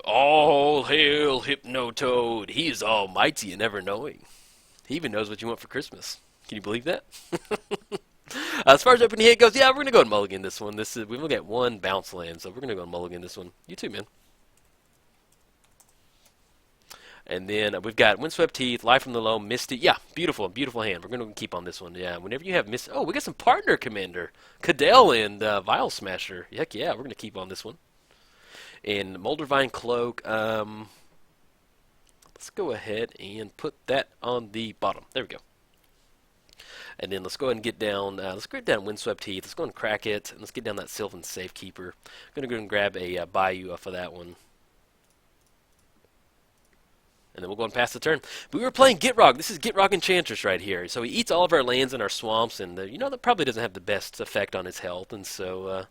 All hail Hypnotoad. He is almighty and ever knowing. He even knows what you want for Christmas. Can you believe that? As far as opening hand goes, yeah, we're gonna go and mulligan this one. We've only got one bounce land, so we're gonna go and mulligan this one. You too, man. And then we've got Windswept Teeth, Life from the Loam, Misty. Yeah, beautiful, beautiful hand. We're going to keep on this one. Yeah, whenever you have Misty. Oh, we got some partner commander. Kydele and Vial Smasher. Heck yeah, we're going to keep on this one. And Moldervine Cloak. Let's go ahead and put that on the bottom. There we go. And then let's go ahead and get down. Let's get down Windswept Teeth. Let's go and crack it. And let's get down that Sylvan Safekeeper. I'm going to go and grab a Bayou off of that one. And then we'll go and pass the turn. But we were playing Gitrog. This is Gitrog Enchantress right here. So he eats all of our lands and our swamps, and you know that probably doesn't have the best effect on his health. And so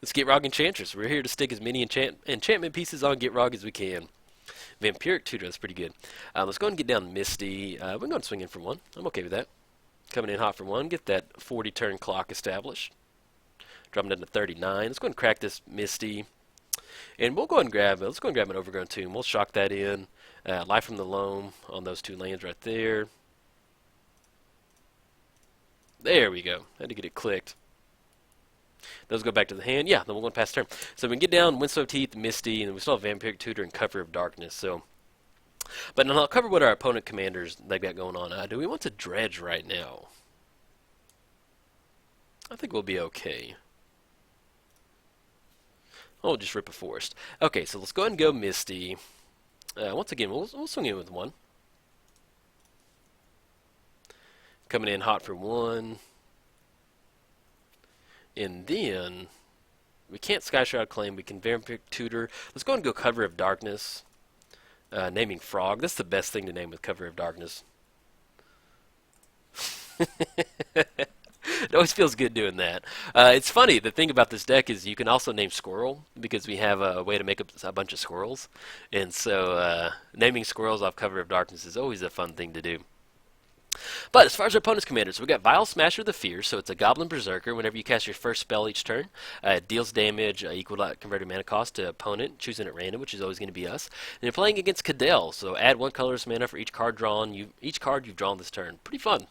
let's Gitrog Enchantress. We're here to stick as many enchantment pieces on Gitrog as we can. Vampiric Tutor, that's pretty good. Let's go and get down Misty. We're going to swing in for one. I'm okay with that. Coming in hot for one. Get that 40 turn clock established. Dropping down to 39. Let's go and crack this Misty. And we'll go ahead and let's go and grab an Overgrown Tomb. We'll shock that in. Life from the Loam on those two lands right there. There we go. Had to get it clicked. Those go back to the hand. Yeah, then we'll go past turn. So we can get down Windswept Teeth, Misty, and we still have Vampiric Tutor and Cover of Darkness. So, but now I'll cover what our opponent commanders they've got going on. Do we want to dredge right now? I think we'll be okay. Oh, just rip a forest. Okay, so let's go ahead and go Misty. Once again, we'll swing in with one. Coming in hot for one. And then, we can't Sky Shroud Claim, we can Vampiric Tutor. Let's go and go Cover of Darkness. Naming Frog. That's the best thing to name with Cover of Darkness. It always feels good doing that. It's funny, the thing about this deck is you can also name Squirrel, because we have a way to make up a bunch of squirrels. And so, naming squirrels off Cover of Darkness is always a fun thing to do. But as far as our opponent's commanders, we've got Vile Smasher the Fierce, so it's a Goblin Berserker. Whenever you cast your first spell each turn, it deals damage equal to converted mana cost to opponent, choosing at random, which is always going to be us. And you're playing against Kydele, so add one colorless mana for each card drawn. Each card you've drawn this turn. Pretty fun.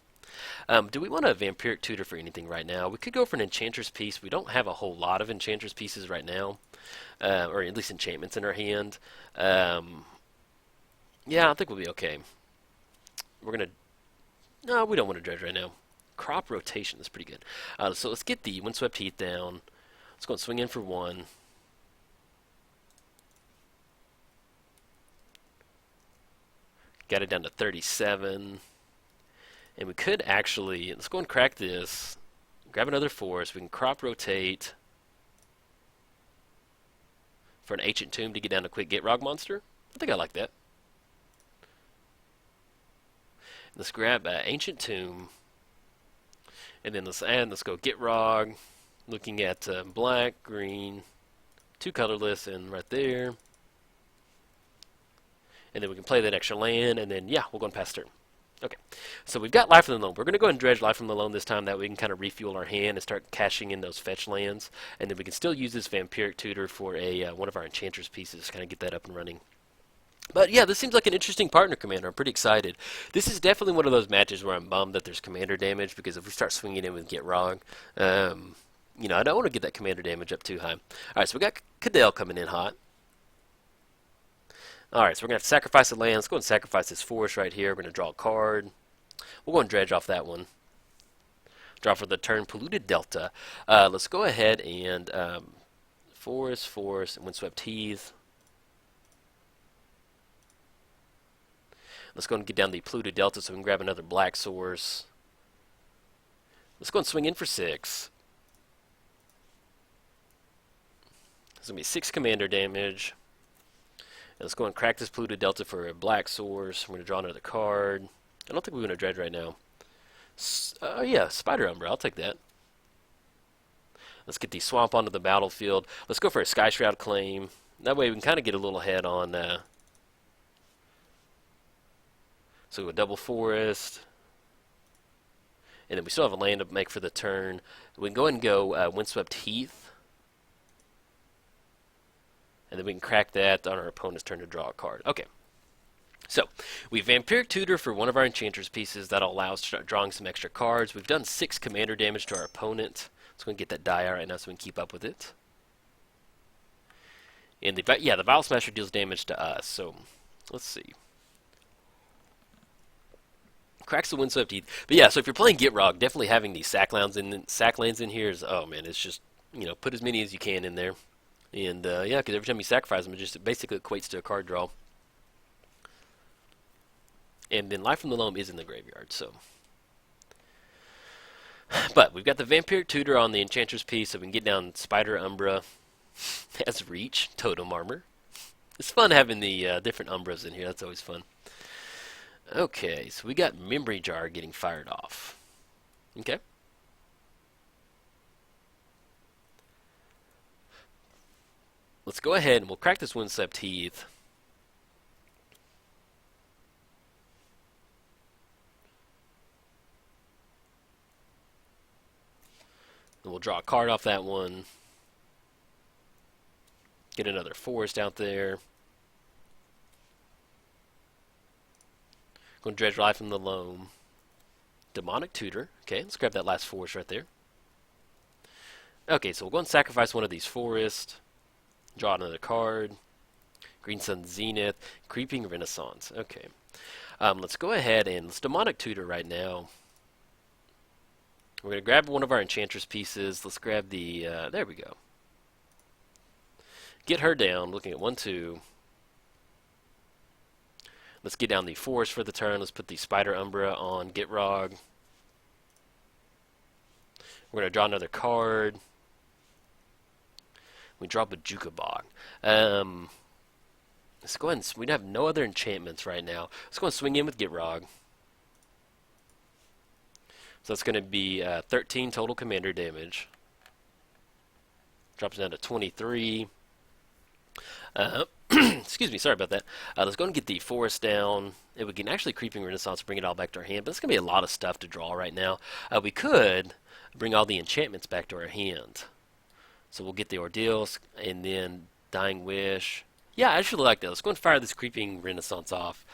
Do we want a Vampiric Tutor for anything right now? We could go for an Enchantress piece. We don't have a whole lot of Enchantress pieces right now, or at least enchantments in our hand. Yeah, I think we'll be okay. We're going to... No, we don't want to dredge right now. Crop Rotation is pretty good. So let's get the Windswept Teeth down. Let's go and swing in for one. Got it down to 37. And we could actually, let's go and crack this. Grab another forest. We can Crop Rotate for an Ancient Tomb to get down a quick Gitrog monster. I think I like that. Let's grab Ancient Tomb, and then let's go Gitrog, looking at black, green, two colorless, and right there. And then we can play that extra land, and then, yeah, we'll go and pass turn. Okay, so we've got Life from the Loam. We're going to go ahead and dredge Life from the Loam this time, that way we can kind of refuel our hand and start cashing in those fetch lands. And then we can still use this Vampiric Tutor for one of our Enchantress pieces to kind of get that up and running. But yeah, this seems like an interesting partner commander. I'm pretty excited. This is definitely one of those matches where I'm bummed that there's commander damage, because if we start swinging in with Gitrog, you know, I don't want to get that commander damage up too high. Alright, so we got Kydele coming in hot. Alright, so we're going to have to sacrifice a land. Let's go and sacrifice this forest right here. We're going to draw a card. We'll go and dredge off that one. Draw for the turn Polluted Delta. Let's go ahead and forest, and Windswept Teeth. Let's go and get down the Polluted Delta so we can grab another black source. Let's go and swing in for 6. There's going to be 6 commander damage. And let's go and crack this Polluted Delta for a black source. We're going to draw another card. I don't think we're going to dredge right now. Yeah, Spider Umbra. I'll take that. Let's get the Swamp onto the battlefield. Let's go for a Sky Shroud Claim. That way we can kind of get a little ahead on... So a double forest, and then we still have a land to make for the turn. We can go ahead and go Windswept Heath. And then we can crack that on our opponent's turn to draw a card. Okay. So, we Vampiric Tutor for one of our Enchantress pieces. That'll allow us to drawing some extra cards. We've done 6 commander damage to our opponent. So we're going to get that die out right now so we can keep up with it. And the Vial Smasher deals damage to us. So, let's see. Cracks the Windswept Teeth. But yeah, so if you're playing Gitrog, definitely having these sack lands in here is, oh man, it's just, put as many as you can in there. And yeah, because every time you sacrifice them, it just basically equates to a card draw. And then Life from the Loam is in the graveyard, so. But we've got the Vampiric Tutor on the Enchantress piece, so we can get down Spider Umbra as Reach, Totem Armor. It's fun having the different Umbras in here, that's always fun. Okay, so we got Memory Jar getting fired off. Okay. Let's go ahead and we'll crack this Windswept Teeth. And we'll draw a card off that one. Get another forest out there. Going to Dredge Life from the Loam. Demonic Tutor. Okay, let's grab that last forest right there. Okay, so we'll go and sacrifice one of these forests. Draw another card. Green Sun Zenith. Creeping Renaissance. Okay. Let's go ahead and let's Demonic Tutor right now. We're going to grab one of our Enchantress pieces. Let's grab the, there we go. Get her down, looking at 1-2. Let's get down the forest for the turn. Let's put the Spider Umbra on Gitrog. We're going to draw another card. We draw Bojuka Bog. Let's go ahead and, we have no other enchantments right now. Let's go and swing in with Gitrog. So that's going to be 13 total commander damage. Drops down to 23. Excuse me, sorry about that. Let's go and get the forest down. And we can actually Creeping Renaissance, bring it all back to our hand. But it's going to be a lot of stuff to draw right now. We could bring all the enchantments back to our hand. So we'll get the Ordeals and then Dying Wish. Yeah, I actually like that. Let's go and fire this Creeping Renaissance off.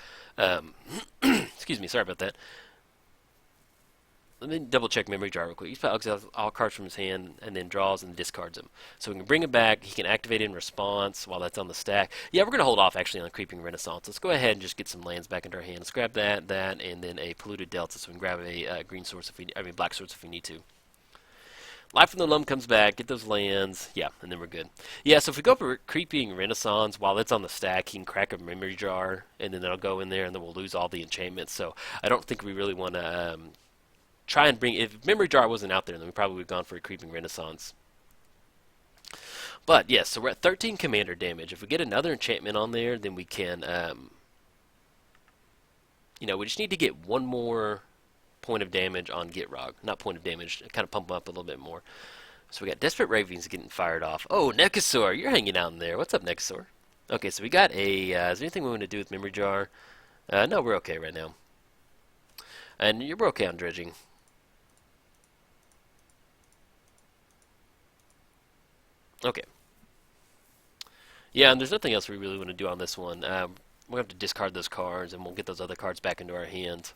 Excuse me, sorry about that. Let me double check Memory Jar real quick. He's exiles all cards from his hand and then draws and discards them. So we can bring it back. He can activate it in response while that's on the stack. Yeah, we're going to hold off actually on Creeping Renaissance. Let's go ahead and just get some lands back into our hand. Let's grab that, and then a Polluted Delta so we can grab a green source black source if we need to. Life from the Loam comes back, get those lands, yeah, and then we're good. Yeah, so if we go for Creeping Renaissance while it's on the stack, he can crack a Memory Jar, and then that'll go in there, and then we'll lose all the enchantments. So I don't think we really want to try and bring, if Memory Jar wasn't out there, then we probably would have gone for a Creeping Renaissance. But yes, so we're at 13 commander damage. If we get another enchantment on there, then we can, we just need to get one more point of damage on Gitrog. Not point of damage, kind of pump them up a little bit more. So we got Desperate Ravens getting fired off. Oh, Necasaur, you're hanging out in there. What's up, Necasaur? Okay, so we got a, is there anything we want to do with Memory Jar? No, we're okay right now. And we're okay on dredging. Okay. Yeah, and there's nothing else we really want to do on this one. We'll have to discard those cards, and we'll get those other cards back into our hand.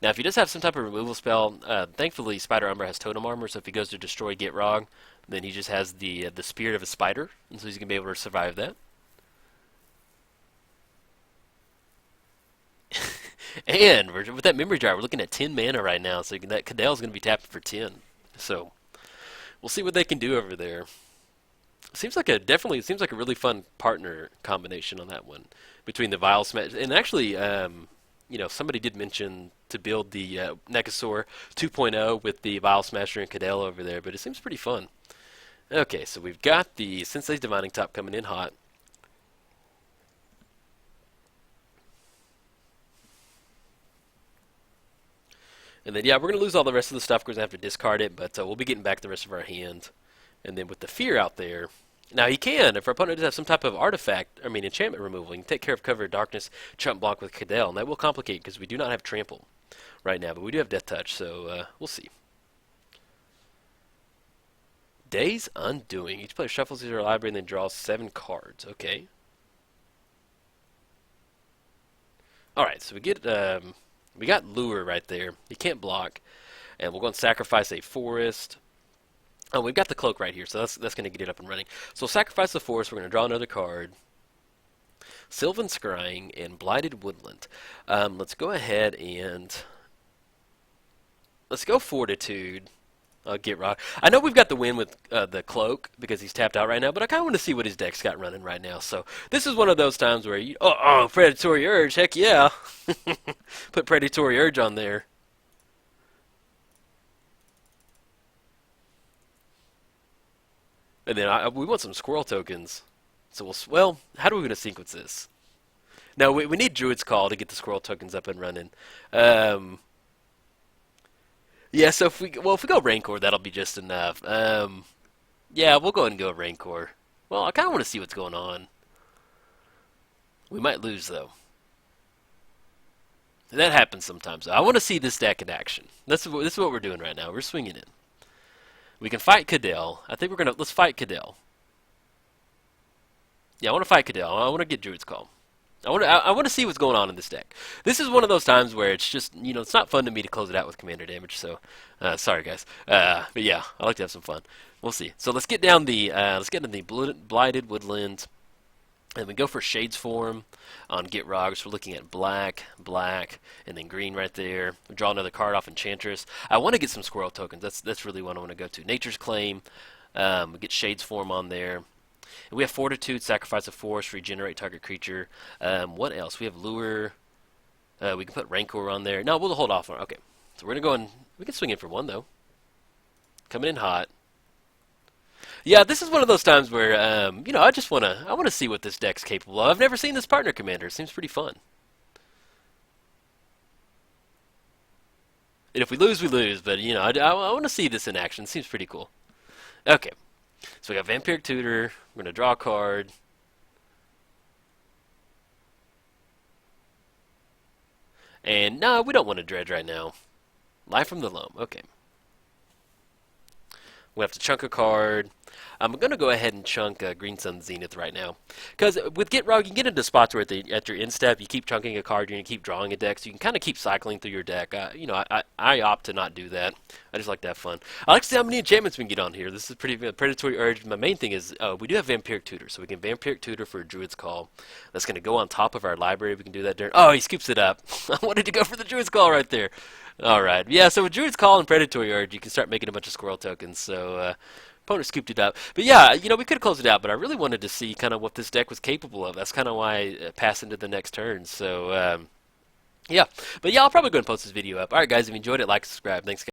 Now, if he does have some type of removal spell, thankfully Spider Umbra has Totem Armor, so if he goes to destroy Gitrog, then he just has the Spirit of a Spider, and so he's going to be able to survive that. And with that Memory Jar, we're looking at 10 mana right now, so that Kydele's going to be tapped for 10. So we'll see what they can do over there. Seems like it seems like a really fun partner combination on that one between the Vial Smash and actually, somebody did mention to build the Necasaur 2.0 with the Vial Smasher and Kydele over there, but it seems pretty fun. Okay, so we've got the Sensei's Divining Top coming in hot. And then, yeah, we're going to lose all the rest of the stuff. We're going to have to discard it, but we'll be getting back the rest of our hand. And then with the Fear out there, now he can, if our opponent does have some type of enchantment removal, he can take care of Cover of Darkness, chump block with Kydele, and that will complicate because we do not have Trample right now, but we do have Death Touch, so we'll see. Day's Undoing. Each player shuffles their library and then draws 7 cards. Okay. Alright, so we got Lure right there. You can't block. And we'll go and sacrifice a forest. Oh, we've got the cloak right here, so that's going to get it up and running. So we'll sacrifice the forest. We're going to draw another card. Sylvan Scrying and Blighted Woodland. Let's go ahead and let's go Fortitude. Gitrog. I know we've got the win with the cloak because he's tapped out right now, but I kind of want to see what his deck's got running right now. So this is one of those times where Predatory Urge, heck yeah, put Predatory Urge on there. And then we want some squirrel tokens. So well, how do we going to sequence this? Now we need Druid's Call to get the squirrel tokens up and running. Yeah, so if we go Rancor, that'll be just enough. Yeah, we'll go ahead and go Rancor. Well, I kind of want to see what's going on. We might lose though. That happens sometimes. I want to see this deck in action. This is what we're doing right now. We're swinging in. We can fight Kydele. I think let's fight Kydele. Yeah, I want to fight Kydele. I want to get Druid's Call. I want to see what's going on in this deck. This is one of those times where it's just, it's not fun to me to close it out with commander damage. So, sorry guys. But yeah, I like to have some fun. We'll see. So let's get down let's get into the Blighted Woodland, and we go for Shades Form on Gitrog. So we're looking at black, and then green right there. We draw another card off Enchantress. I want to get some squirrel tokens. That's really what I want to go to. Nature's Claim. We get Shades Form on there. And we have Fortitude, sacrifice a forest, regenerate target creature. What else? We have Lure. We can put Rancor on there. No, we'll hold off on it. Okay. So we're going to go and we can swing in for one, though. Coming in hot. Yeah, this is one of those times where, I want to see what this deck's capable of. I've never seen this partner commander. It seems pretty fun. And if we lose, we lose. But, I want to see this in action. It seems pretty cool. Okay. So we got Vampiric Tutor. We're going to draw a card. And no, we don't want to dredge right now. Life from the Loam. Okay. We have to chunk a card. I'm going to go ahead and chunk Green Sun Zenith right now. Because with Gitrog, you can get into spots where at your end step, you keep chunking a card, you're going to keep drawing a deck, so you can kind of keep cycling through your deck. I opt to not do that. I just like to have fun. I like to see how many enchantments we can get on here. This is pretty Predatory Urge. My main thing is we do have Vampiric Tutor, so we can Vampiric Tutor for a Druid's Call. That's going to go on top of our library. We can do that during... Oh, he scoops it up. I wanted to go for the Druid's Call right there. Alright, yeah, so with Druid's Call and Predatory Urge, you can start making a bunch of squirrel tokens, so opponent scooped it up. But yeah, we could have closed it out, but I really wanted to see kind of what this deck was capable of. That's kind of why I passed into the next turn, so yeah. But yeah, I'll probably go and post this video up. Alright guys, if you enjoyed it, like, subscribe. Thanks guys.